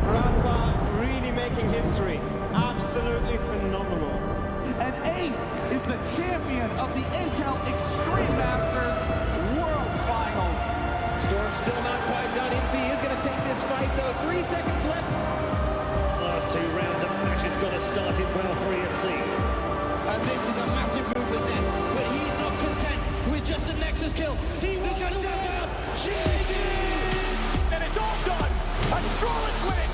Rafa really making history. Absolutely phenomenal. And Ace is the champion of the Intel Extreme Masters World Finals. Storm's still not quite done. MC is going to take this fight, though. 3 seconds left. Last 2 rounds of passion's got to start it well for ESC. And this is a massive move for Zez, but he's not content with just a Nexus kill. He wants to win. And it's all done. And Charlotte's winning.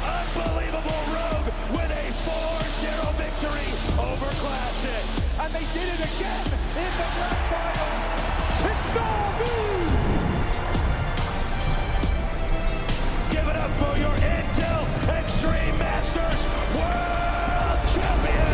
Unbelievable Rogue with a 4-0 victory over Classic. And they did it again in the grand finals. It's Norby! Give it up for your Intel Extreme Masters World Champion!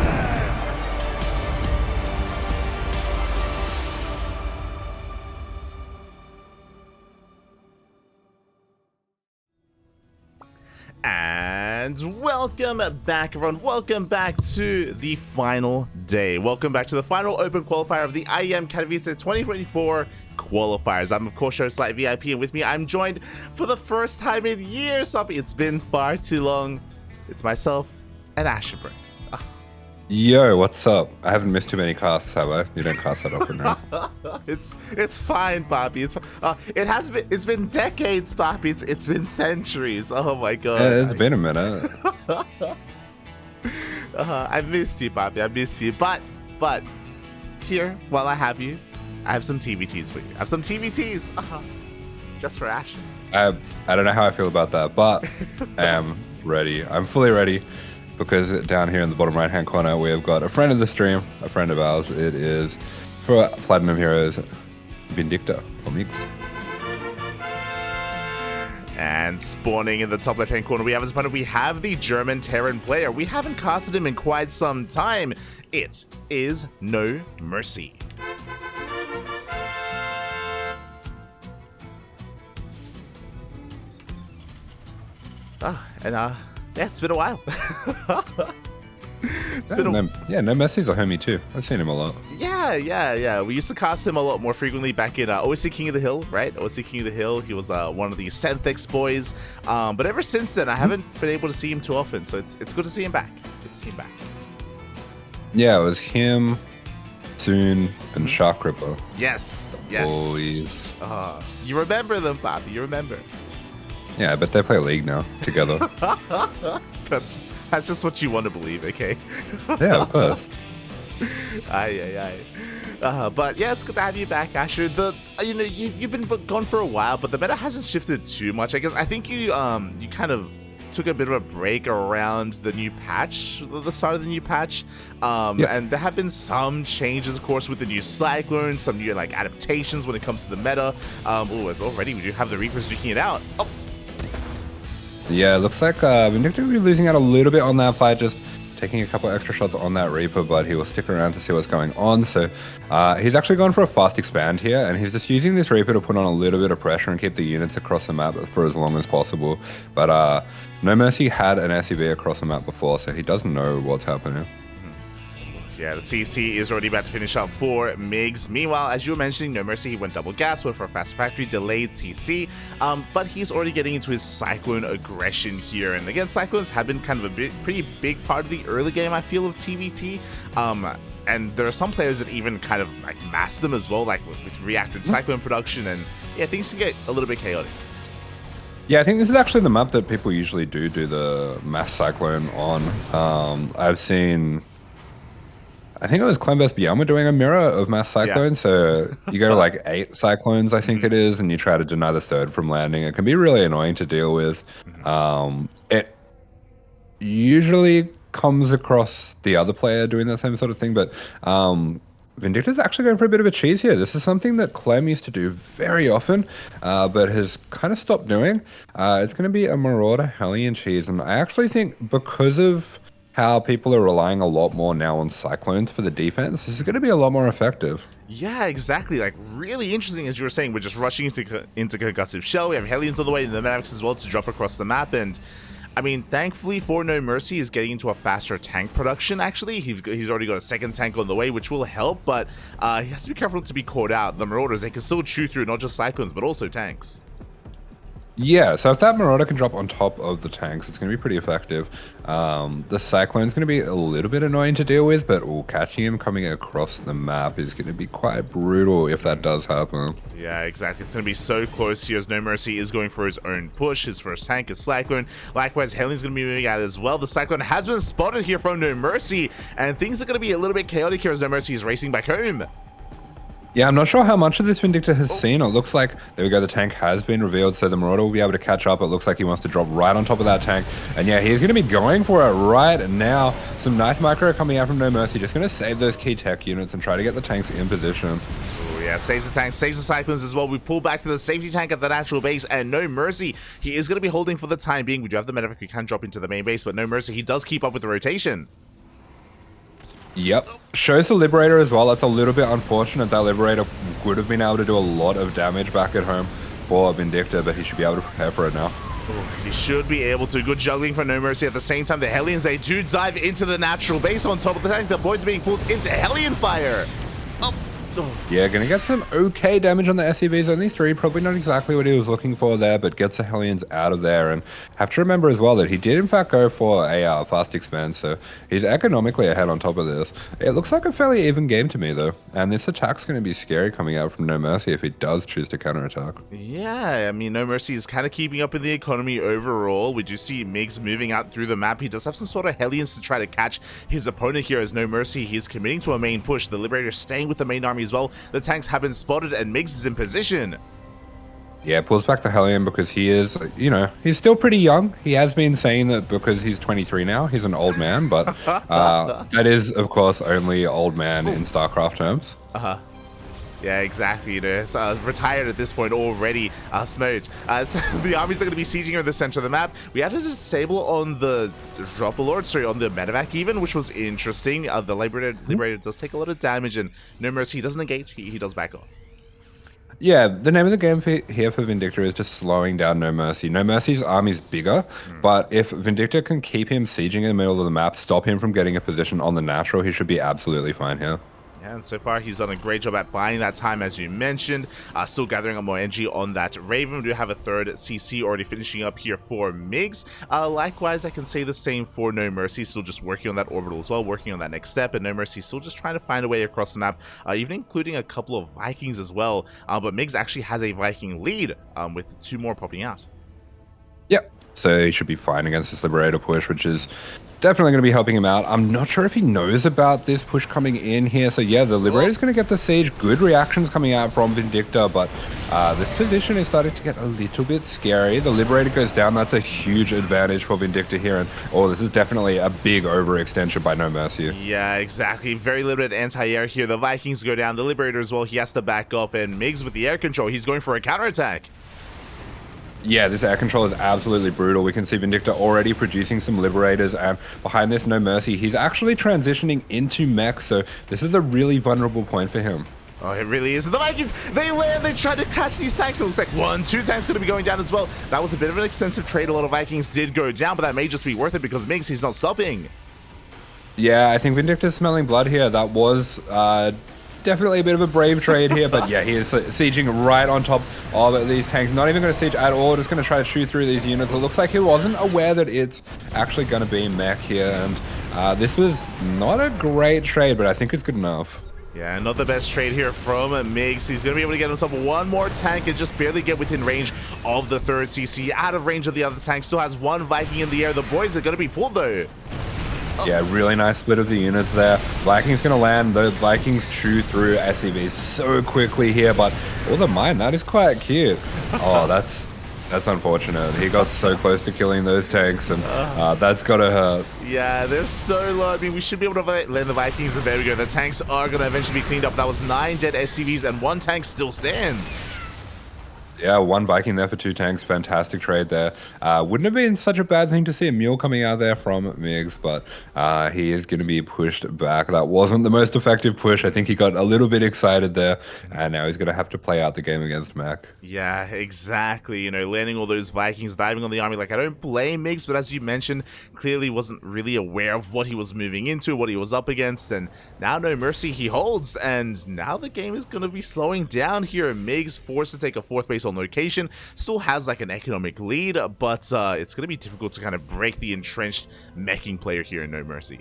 And welcome back, everyone. Welcome back to the final day. Welcome back to the final open qualifier of the IEM Katowice 2024 qualifiers. I'm, of course, host Light VIP, and with me, I'm joined for the first time in years, Poppy. It's been far too long. It's myself and Ashenberg. Yo, what's up? I haven't missed too many casts, have I? You don't cast that often, right? It's fine, Poppy. It's been decades, Poppy. It's been centuries. Oh my god. Yeah, it's been a minute. I missed you, Poppy. I missed you. But here, while I have you, I have some TvTs for you. I have some TvTs. Just for Ashen. I don't know how I feel about that, but I am ready. I'm fully ready. Because down here in the bottom right hand corner, we have got a friend of the stream, a friend of ours. It is for Platinum Heroes, Vindicta or Mix. And spawning in the top left hand corner, we have as opponent, we have the German Terran player. We haven't casted him in quite some time. It is NoMercy. Yeah, it's been a while. NoMercy's a homie too. I've seen him a lot. Yeah. We used to cast him a lot more frequently back in OSC King of the Hill, right? OSC King of the Hill. He was one of the Senthix boys. But ever since then, I haven't been able to see him too often. So it's good to see him back. Good to see him back. Yeah, it was him, Soon, and Shark Ripper. Yes. Boys. You remember them, Bobby. You remember. Yeah, but they play League now together. That's just what you want to believe, okay? Yeah, of course. But yeah, it's good to have you back, Asher. You've been gone for a while, but the meta hasn't shifted too much. I think you kind of took a bit of a break around the new patch, the start of the new patch. And there have been some changes, of course, with the new Cyclone, some new adaptations when it comes to the meta. As already we do have the Reapers duking it out. Oh. Yeah, it looks like Vindicta will be losing out a little bit on that fight, just taking a couple extra shots on that Reaper, but he will stick around to see what's going on. So he's actually gone for a fast expand here, and he's just using this Reaper to put on a little bit of pressure and keep the units across the map for as long as possible. But NoMercy had an SCV across the map before, so he doesn't know what's happening. Yeah, the CC is already about to finish up for Migs. Meanwhile, as you were mentioning, NoMercy, he went double gas, went for a fast factory, delayed CC, but he's already getting into his Cyclone aggression here. And again, Cyclones have been kind of pretty big part of the early game, I feel, of TvT. And there are some players that even kind of mass them as well, with reactive Cyclone production, and yeah, things can get a little bit chaotic. Yeah, I think this is actually the map that people usually do the mass Cyclone on. I've seen... I think it was Clem vs Beyond doing a mirror of mass cyclones. Yeah. So you go to 8 cyclones, I think it is, and you try to deny the third from landing. It can be really annoying to deal with. It usually comes across the other player doing that same sort of thing, but Vindicta's actually going for a bit of a cheese here. This is something that Clem used to do very often, but has kind of stopped doing. It's going to be a Marauder Hellion cheese, and I actually think because of how people are relying a lot more now on Cyclones for the defense, this is going to be a lot more effective. Yeah, exactly. Really interesting, as you were saying, we're just rushing into Concussive Shell. We have Hellions on the way, and the Medics as well to drop across the map. And I mean, thankfully for NoMercy, he's getting into a faster tank production, actually. He's already got a second tank on the way, which will help, but he has to be careful to be caught out. The Marauders, they can still chew through not just Cyclones, but also tanks. Yeah, so if that Marauder can drop on top of the tanks, it's going to be pretty effective. The Cyclone's going to be a little bit annoying to deal with, but catching him coming across the map is going to be quite brutal if that does happen. Yeah, exactly. It's going to be so close here as NoMercy is going for his own push. His first tank is Cyclone. Likewise, Hellion's going to be moving out as well. The Cyclone has been spotted here from NoMercy, and things are going to be a little bit chaotic here as NoMercy is racing back home. Yeah, I'm not sure how much of this Vindicta has seen. It looks like, there we go, the tank has been revealed, so the Marauder will be able to catch up. It looks like he wants to drop right on top of that tank. And yeah, he's going to be going for it right now. Some nice micro coming out from NoMercy, just going to save those key tech units and try to get the tanks in position. Oh yeah, saves the tank, saves the Cyclones as well. We pull back to the safety tank at the natural base, and NoMercy, he is going to be holding for the time being. We do have the medevac who can drop into the main base, but NoMercy, he does keep up with the rotation. Yep, shows the Liberator as well. That's a little bit unfortunate. That Liberator would have been able to do a lot of damage back at home for Vindicta, but he should be able to prepare for it now. He should be able to. Good juggling for NoMercy. At the same time, the Hellions, they do dive into the natural base on top of the tank. The boys are being pulled into Hellion fire. Yeah, gonna get some okay damage on the SCVs, only 3, probably not exactly what he was looking for there, but gets the Hellions out of there. And have to remember as well that he did in fact go for a fast expand, so he's economically ahead on top of this. It looks like a fairly even game to me though, and this attack's gonna be scary coming out from NoMercy if he does choose to counterattack. Yeah, I mean, NoMercy is kind of keeping up in the economy overall. We do see Migs moving out through the map. He does have some sort of Hellions to try to catch his opponent here as NoMercy, he's committing to a main push. The Liberator staying with the main army as well. The tanks have been spotted and Migs is in position. Yeah, pulls back the Hellion because he is, you know, he's still pretty young. He has been saying that because he's 23 now, he's an old man, but that is, of course, only old man in StarCraft terms. Yeah, exactly. You know, retired at this point already, Smudge. So the armies are going to be sieging her in the center of the map. We had to disable on the Dropper sorry, on the medevac even, which was interesting. The Liberator does take a lot of damage, and NoMercy, he doesn't engage, he does back off. Yeah, the name of the game here for Vindicta is just slowing down NoMercy. NoMercy's army's bigger, but if Vindicta can keep him sieging in the middle of the map, stop him from getting a position on the natural, he should be absolutely fine here. Yeah, and so far he's done a great job at buying that time, as you mentioned. Still gathering up more energy on that Raven. We do have a third CC already finishing up here for Migs. Likewise, I can say the same for NoMercy. Still just working on that orbital as well, working on that next step. And NoMercy still just trying to find a way across the map, even including a couple of Vikings as well. But Migs actually has a Viking lead with 2 more popping out. Yep, so he should be fine against this Liberator push, which is definitely going to be helping him out. I'm not sure if he knows about this push coming in here. So yeah, the Liberator's going to get the siege. Good reactions coming out from Vindicta, but this position is starting to get a little bit scary. The Liberator goes down. That's a huge advantage for Vindicta here. And this is definitely a big overextension by NoMercy. Yeah, exactly. Very limited anti-air here. The Vikings go down. The Liberator as well, he has to back off. And Migs with the air control, he's going for a counterattack. Yeah, this air control is absolutely brutal. We can see Vindicta already producing some Liberators, and behind this, NoMercy, he's actually transitioning into mech, so this is a really vulnerable point for him. Oh, it really is. The Vikings, they land, they try to catch these tanks. It looks like 1, 2 tanks going to be going down as well. That was a bit of an expensive trade. A lot of Vikings did go down, but that may just be worth it because Migs, he's not stopping. Yeah, I think Vindicta's smelling blood here. That was definitely a bit of a brave trade here, but yeah, he is sieging right on top of these tanks. Not even going to siege at all, just going to try to shoot through these units. It looks like he wasn't aware that it's actually going to be mech here, and this was not a great trade, but I think it's good enough. Yeah, not the best trade here from Migs. He's going to be able to get on top of 1 more tank and just barely get within range of the 3rd CC. Out of range of the other tank. Still has 1 Viking in the air. The boys are going to be pulled though. Yeah, really nice split of the units there. Vikings going to land. The Vikings chew through SCVs so quickly here, but the mine, that is quite cute. Oh, that's unfortunate. He got so close to killing those tanks, and that's got to hurt. Yeah, they're so low. I mean, we should be able to land the Vikings, and there we go. The tanks are going to eventually be cleaned up. That was 9 dead SCVs, and 1 tank still stands. Yeah, 1 Viking there for 2 tanks. Fantastic trade there. Wouldn't have been such a bad thing to see a mule coming out there from Migs, but he is going to be pushed back. That wasn't the most effective push. I think he got a little bit excited there, and now he's going to have to play out the game against Mac. Yeah, exactly. You know, landing all those Vikings, diving on the army. Like, I don't blame Migs, but as you mentioned, clearly wasn't really aware of what he was moving into, what he was up against, and now NoMercy he holds, and now the game is going to be slowing down here. Migs forced to take a 4th base on on location, still has like an economic lead, but it's going to be difficult to kind of break the entrenched meching player here in NoMercy.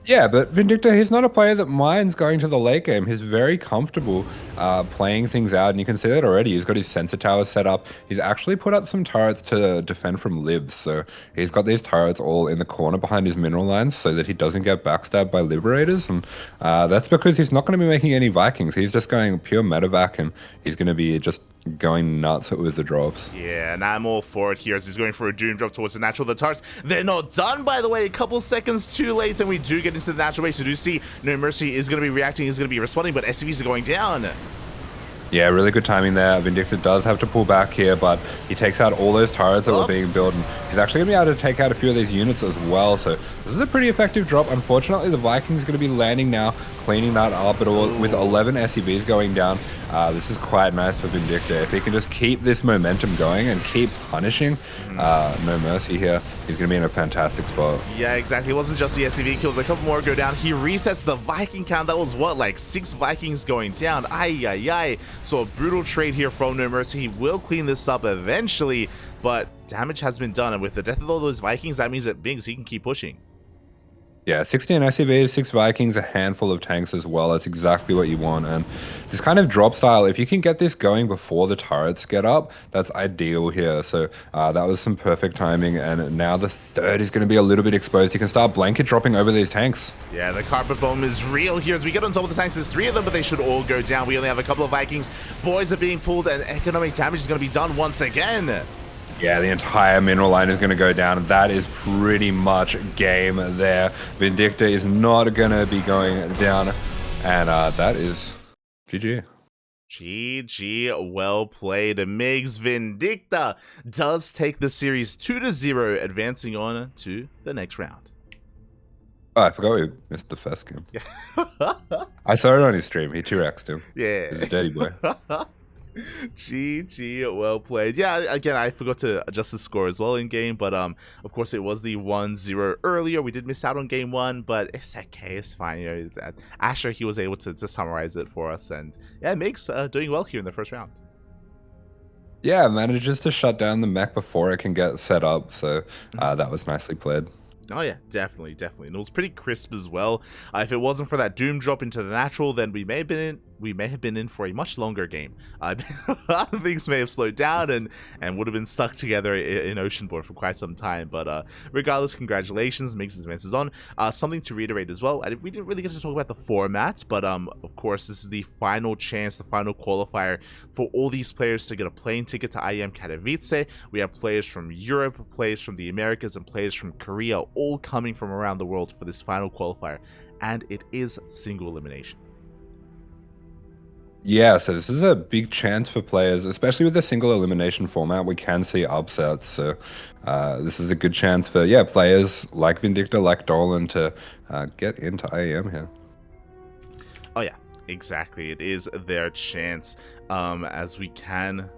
Yeah, but Vindicta, he's not a player that minds going to the late game. He's very comfortable playing things out, and you can see that already. He's got his sensor towers set up. He's actually put up some turrets to defend from libs, so he's got these turrets all in the corner behind his mineral lines so that he doesn't get backstabbed by liberators, and that's because he's not going to be making any Vikings. He's just going pure medevac, and he's going to be just going nuts with the drops. Yeah, and I'm all for it here as he's going for a doom drop towards the natural. The turrets, they're not done, by the way, a couple seconds too late, and we do get into the natural base. So do see NoMercy is going to be reacting, is going to be responding, but SCVs are going down. Yeah, really good timing there. Vindicta does have to pull back here, but he takes out all those turrets that were being built, and he's actually going to be able to take out a few of these units as well. So this is a pretty effective drop. Unfortunately, the Vikings are going to be landing now, cleaning that up, but with 11 SCVs going down, this is quite nice for Vindicta. If he can just keep this momentum going and keep punishing NoMercy here, he's going to be in a fantastic spot. Yeah, exactly. It wasn't just the SCV kills. A couple more go down. He resets the Viking count. That was, what, like 6 Vikings going down? Ay, ay, ay. So a brutal trade here from NoMercy. He will clean this up eventually, but damage has been done. And with the death of all those Vikings, that means that Biggs, he can keep pushing. Yeah, 16 SCVs, 6 Vikings, a handful of tanks as well. That's exactly what you want. And this kind of drop style, if you can get this going before the turrets get up, that's ideal here. So that was some perfect timing. And now the third is going to be a little bit exposed. You can start blanket dropping over these tanks. Yeah, the carpet bomb is real here as we get on top of the tanks. There's 3 of them, but they should all go down. We only have a couple of Vikings. Boys are being pulled, and economic damage is going to be done once again. Yeah, the entire mineral line is going to go down. That is pretty much game there. Vindicta is not going to be going down. And that is GG. GG, well played. Migs. Vindicta does take the series 2-0, advancing on to the next round. Oh, I forgot we missed the first game. Yeah. I saw it on his stream. He 2x'd him. Yeah. He's a dirty boy. GG, well played. Yeah, again, I forgot to adjust the score as well in game, but of course it was the 1-0 earlier. We did miss out on game 1, but it's okay, it's fine. You know, Asher, he was able to summarize it for us, and yeah, Migs doing well here in the first round. Yeah, manages to shut down the mech before it can get set up, so that was nicely played. Oh yeah, definitely. And it was pretty crisp as well. If it wasn't for that doom drop into the natural, then we may have been in for a much longer game. Things may have slowed down and would have been stuck together in Oceanborn for quite some time. But regardless, congratulations, Migs advances on. Something to reiterate as well, we didn't really get to talk about the format, but of course this is the final chance, the final qualifier for all these players to get a plane ticket to IEM Katowice. We have players from Europe, players from the Americas, and players from Korea, all coming from around the world for this final qualifier, and it is single elimination. Yeah, so this is a big chance for players, especially with the single elimination format. We can see upsets, so this is a good chance for players like Vindicta, like Dolan to get into IEM here. Oh yeah, exactly. It is their chance, as we can,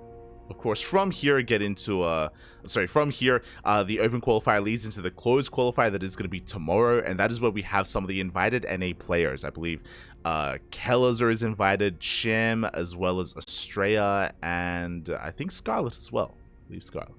of course, from here get into the open qualifier leads into the closed qualifier that is going to be tomorrow, and that is where we have some of the invited NA players. I believe Kellezer is invited, Chim, as well as Estrella, and I think Scarlet as well. I believe Scarlet.